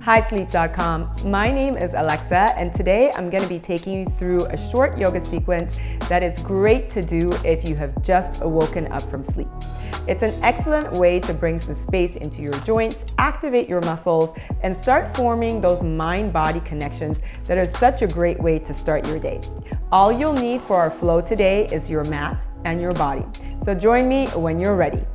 Hi Sleep.com, my name is Alexa and today I'm going to be taking you through a short yoga sequence that is great to do if you have just awoken up from sleep. It's an excellent way to bring some space into your joints, activate your muscles, and start forming those mind-body connections that are such a great way to start your day. All you'll need for our flow today is your mat and your body. So join me when you're ready.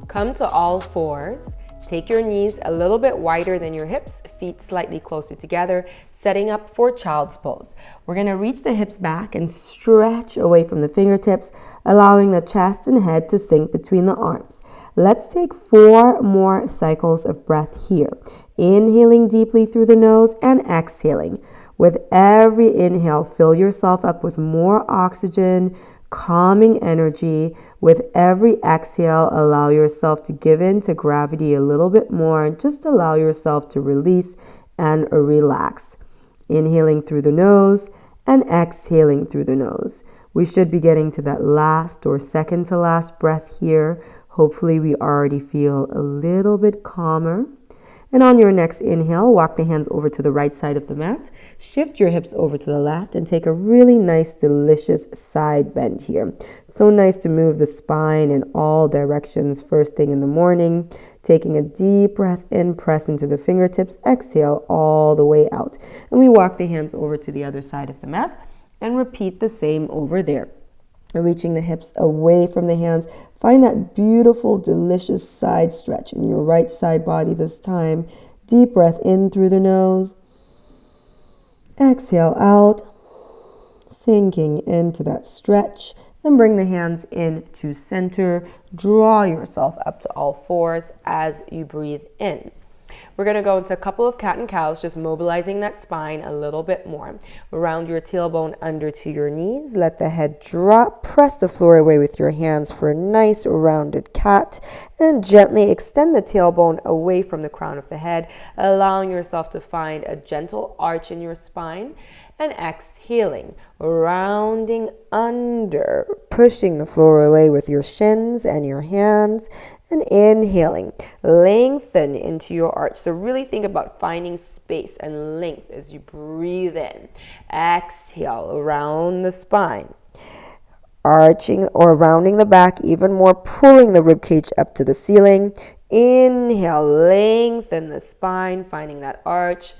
Come to all fours. Take your knees a little bit wider than your hips, feet slightly closer together, setting up for child's pose. We're going to reach the hips back and stretch away from the fingertips, allowing the chest and head to sink between the arms. Let's take 4 more cycles of breath here. Inhaling deeply through the nose and exhaling. With every inhale, fill yourself up with more oxygen, calming energy. With every exhale, allow yourself to give in to gravity a little bit more. Just allow yourself to release and relax. Inhaling through the nose and exhaling through the nose. We should be getting to that last or second to last breath here. Hopefully we already feel a little bit calmer. And on your next inhale, walk the hands over to the right side of the mat. Shift your hips over to the left and take a really nice, delicious side bend here. So nice to move the spine in all directions first thing in the morning. Taking a deep breath in, press into the fingertips, exhale all the way out. And we walk the hands over to the other side of the mat and repeat the same over there. Reaching the hips away from the hands. Find that beautiful, delicious side stretch in your right side body this time. Deep breath in through the nose. Exhale out. Sinking into that stretch. And bring the hands in to center. Draw yourself up to all fours as you breathe in. We're going to go into a couple of cat and cows, just mobilizing that spine a little bit more. Round your tailbone under to your knees. Let the head drop. Press the floor away with your hands for a nice rounded cat. And gently extend the tailbone away from the crown of the head, allowing yourself to find a gentle arch in your spine. And exhaling, rounding under, pushing the floor away with your shins and your hands. And inhaling, lengthen into your arch. So really think about finding space and length as you breathe in. Exhale, around the spine. Arching or rounding the back even more, pulling the ribcage up to the ceiling. Inhale, lengthen the spine, finding that arch.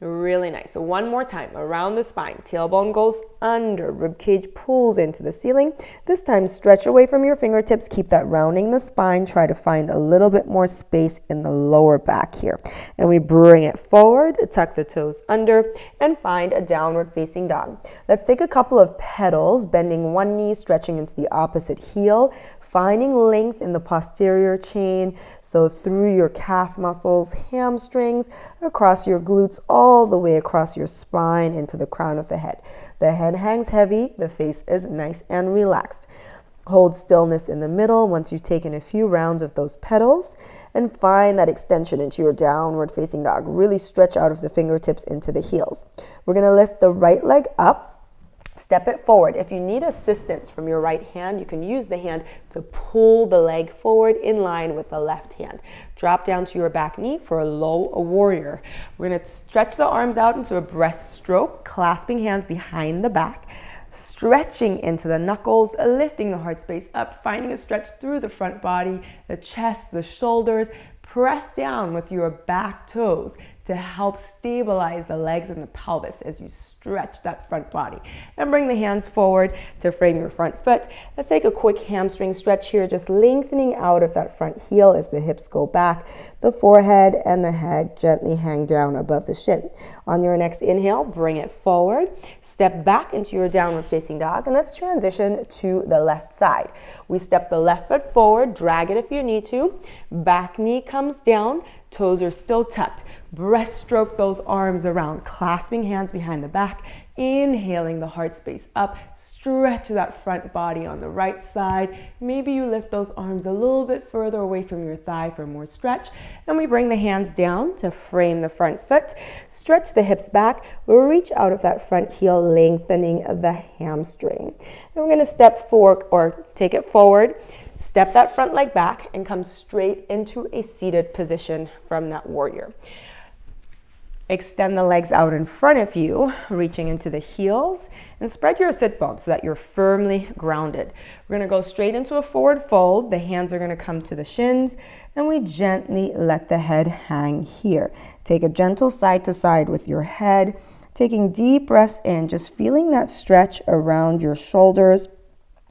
Really nice. So one more time, around the spine. Tailbone goes under, ribcage pulls into the ceiling. This time, stretch away from your fingertips. Keep that rounding the spine. Try to find a little bit more space in the lower back here. And we bring it forward, tuck the toes under, and find a downward facing dog. Let's take a couple of pedals, bending one knee, stretching into the opposite heel. Finding length in the posterior chain, so through your calf muscles, hamstrings, across your glutes, all the way across your spine into the crown of the head. The head hangs heavy, the face is nice and relaxed. Hold stillness in the middle once you've taken a few rounds of those pedals and find that extension into your downward facing dog. Really stretch out of the fingertips into the heels. We're going to lift the right leg up. Step it forward. If you need assistance from your right hand, you can use the hand to pull the leg forward in line with the left hand. Drop down to your back knee for a low warrior. We're going to stretch the arms out into a breaststroke, clasping hands behind the back, stretching into the knuckles, lifting the heart space up, finding a stretch through the front body, the chest, the shoulders. Press down with your back toes to help stabilize the legs and the pelvis as you stretch that front body. And bring the hands forward to frame your front foot. Let's take a quick hamstring stretch here, just lengthening out of that front heel as the hips go back. The forehead and the head gently hang down above the shin. On your next inhale, bring it forward. Step back into your downward facing dog, and let's transition to the left side. We step the left foot forward, drag it if you need to. Back knee comes down, toes are still tucked. Breaststroke those arms around, clasping hands behind the back, inhaling the heart space up. Stretch that front body on the right side. Maybe you lift those arms a little bit further away from your thigh for more stretch. And we bring the hands down to frame the front foot. Stretch the hips back. Reach out of that front heel, lengthening the hamstring. And we're going to step forward or take it forward. Step that front leg back and come straight into a seated position from that warrior. Extend the legs out in front of you, reaching into the heels, and spread your sit bones so that you're firmly grounded. We're going to go straight into a forward fold. The hands are going to come to the shins, and we gently let the head hang here. Take a gentle side to side with your head, taking deep breaths in, just feeling that stretch around your shoulders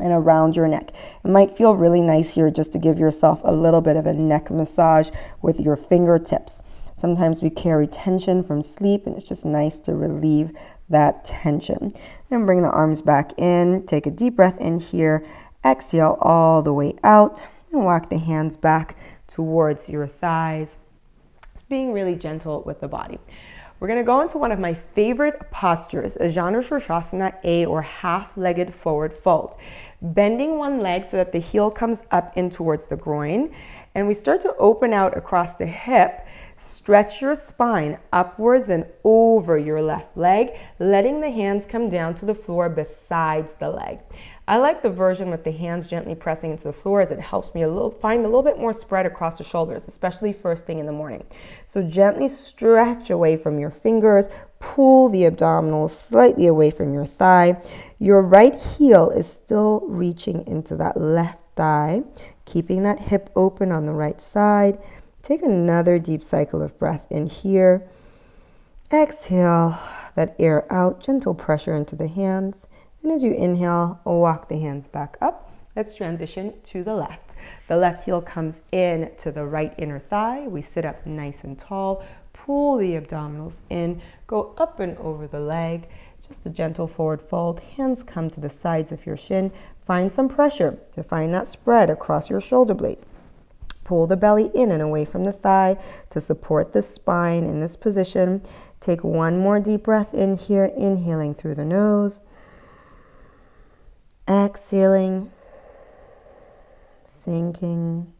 and around your neck. It might feel really nice here just to give yourself a little bit of a neck massage with your fingertips. Sometimes we carry tension from sleep, and it's just nice to relieve that tension. And bring the arms back in. Take a deep breath in here. Exhale all the way out, and walk the hands back towards your thighs. It's being really gentle with the body. We're going to go into one of my favorite postures, Janu Sirsasana A, or half-legged forward fold. Bending one leg so that the heel comes up in towards the groin, and we start to open out across the hip. Stretch your spine upwards and over your left leg, letting the hands come down to the floor besides the leg. I like the version with the hands gently pressing into the floor, as it helps me find a little bit more spread across the shoulders, especially first thing in the morning. So gently stretch away from your fingers, pull the abdominals slightly away from your thigh. Your right heel is still reaching into that left thigh, keeping that hip open on the right side. Take another deep cycle of breath in here. Exhale that air out, gentle pressure into the hands. And as you inhale, walk the hands back up. Let's transition to the left. The left heel comes in to the right inner thigh. We sit up nice and tall. Pull the abdominals in. Go up and over the leg. Just a gentle forward fold. Hands come to the sides of your shin. Find some pressure to find that spread across your shoulder blades. Pull the belly in and away from the thigh to support the spine in this position. Take one more deep breath in here, inhaling through the nose. Exhaling, sinking,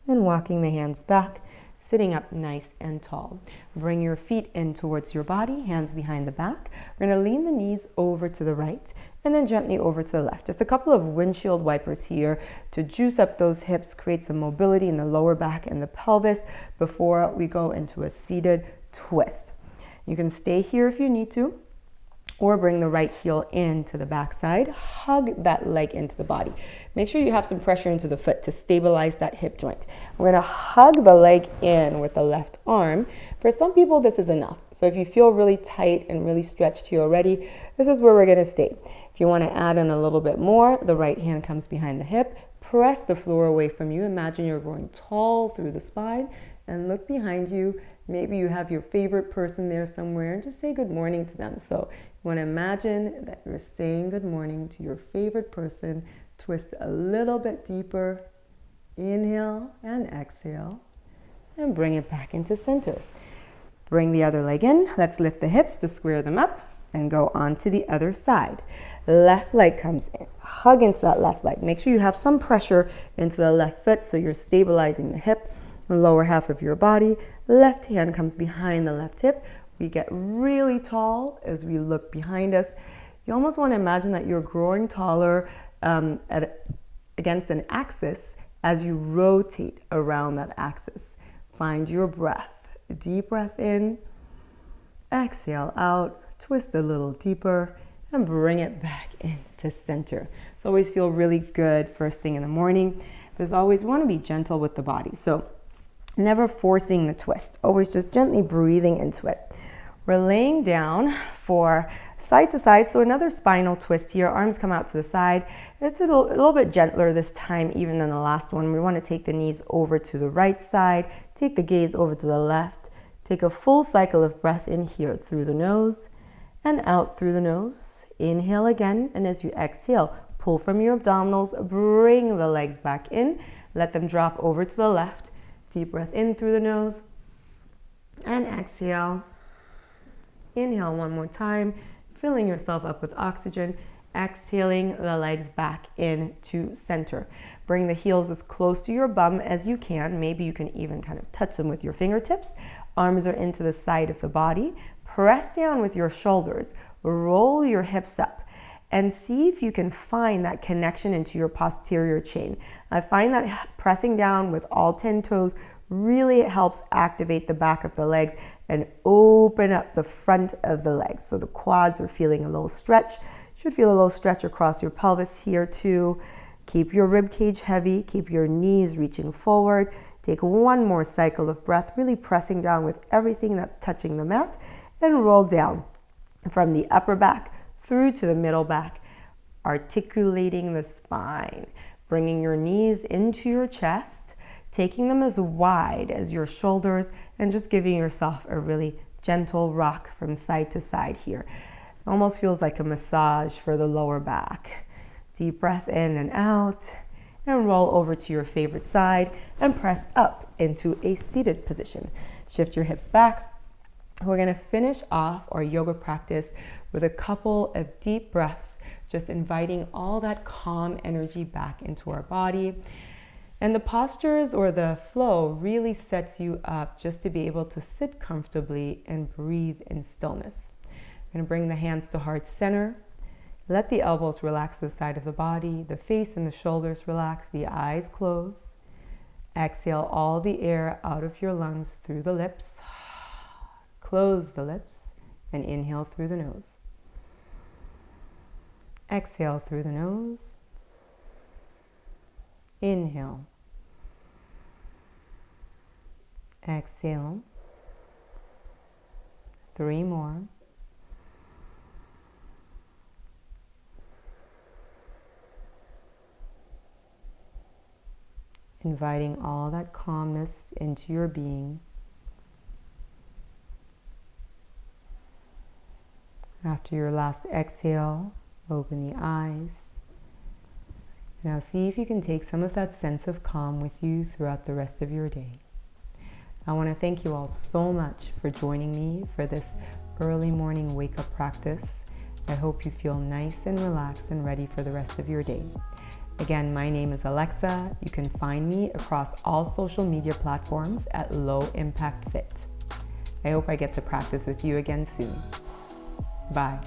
and walking the hands back, sitting up nice and tall. Bring your feet in towards your body, hands behind the back. We're going to lean the knees over to the right and then gently over to the left. Just a couple of windshield wipers here to juice up those hips, create some mobility in the lower back and the pelvis before we go into a seated twist. You can stay here if you need to, or bring the right heel into the backside. Hug that leg into the body. Make sure you have some pressure into the foot to stabilize that hip joint. We're going to hug the leg in with the left arm. For some people, this is enough. So if you feel really tight and really stretched here already, this is where we're going to stay. If you want to add in a little bit more, the right hand comes behind the hip. Press the floor away from you. Imagine you're growing tall through the spine, and look behind you. Maybe you have your favorite person there somewhere, and just say good morning to them. So you want to imagine that you're saying good morning to your favorite person. Twist a little bit deeper. Inhale and exhale, and bring it back into center. Bring the other leg in. Let's lift the hips to square them up and go on to the other side. Left leg comes in. Hug into that left leg. Make sure you have some pressure into the left foot so you're stabilizing the hip, the lower half of your body. Left hand comes behind the left hip. We get really tall as we look behind us. You almost want to imagine that you're growing taller against an axis as you rotate around that axis. Find your breath. Deep breath in, exhale out, twist a little deeper, and bring it back into center. So always feel really good first thing in the morning. There's always want to be gentle with the body. So never forcing the twist, always just gently breathing into it. We're laying down for side to side, so another spinal twist here. Arms come out to the side. It's a little bit gentler this time even than the last one. We want to take the knees over to the right side, take the gaze over to the left. Take a full cycle of breath in here through the nose and out through the nose. Inhale again, and as you exhale, pull from your abdominals, bring the legs back in, let them drop over to the left. Deep breath in through the nose and exhale. Inhale one more time, filling yourself up with oxygen. Exhaling the legs back into center. Bring the heels as close to your bum as you can. Maybe you can even kind of touch them with your fingertips. Arms are into the side of the body. Press down with your shoulders. Roll your hips up. and see if you can find that connection into your posterior chain. I find that pressing down with all 10 toes really helps activate the back of the legs and open up the front of the legs. So the quads are feeling a little stretch. You should feel a little stretch across your pelvis here too. Keep your rib cage heavy, keep your knees reaching forward. Take one more cycle of breath, really pressing down with everything that's touching the mat, and roll down from the upper back through to the middle back, articulating the spine, bringing your knees into your chest, taking them as wide as your shoulders, and just giving yourself a really gentle rock from side to side here. It almost feels like a massage for the lower back. Deep breath in and out, and roll over to your favorite side and press up into a seated position. Shift your hips back. We're going to finish off our yoga practice with a couple of deep breaths, just inviting all that calm energy back into our body. And the postures or the flow really sets you up just to be able to sit comfortably and breathe in stillness. I'm going to bring the hands to heart center. Let the elbows relax to the side of the body, the face and the shoulders relax, the eyes close. Exhale all the air out of your lungs through the lips. Close the lips and inhale through the nose. Exhale through the nose. Inhale. Exhale. 3 more. Inviting all that calmness into your being. After your last exhale, open the eyes. Now see if you can take some of that sense of calm with you throughout the rest of your day. I want to thank you all so much for joining me for this early morning wake-up practice. I hope you feel nice and relaxed and ready for the rest of your day. Again, my name is Alexa. You can find me across all social media platforms at Low Impact Fit. I hope I get to practice with you again soon. Bye.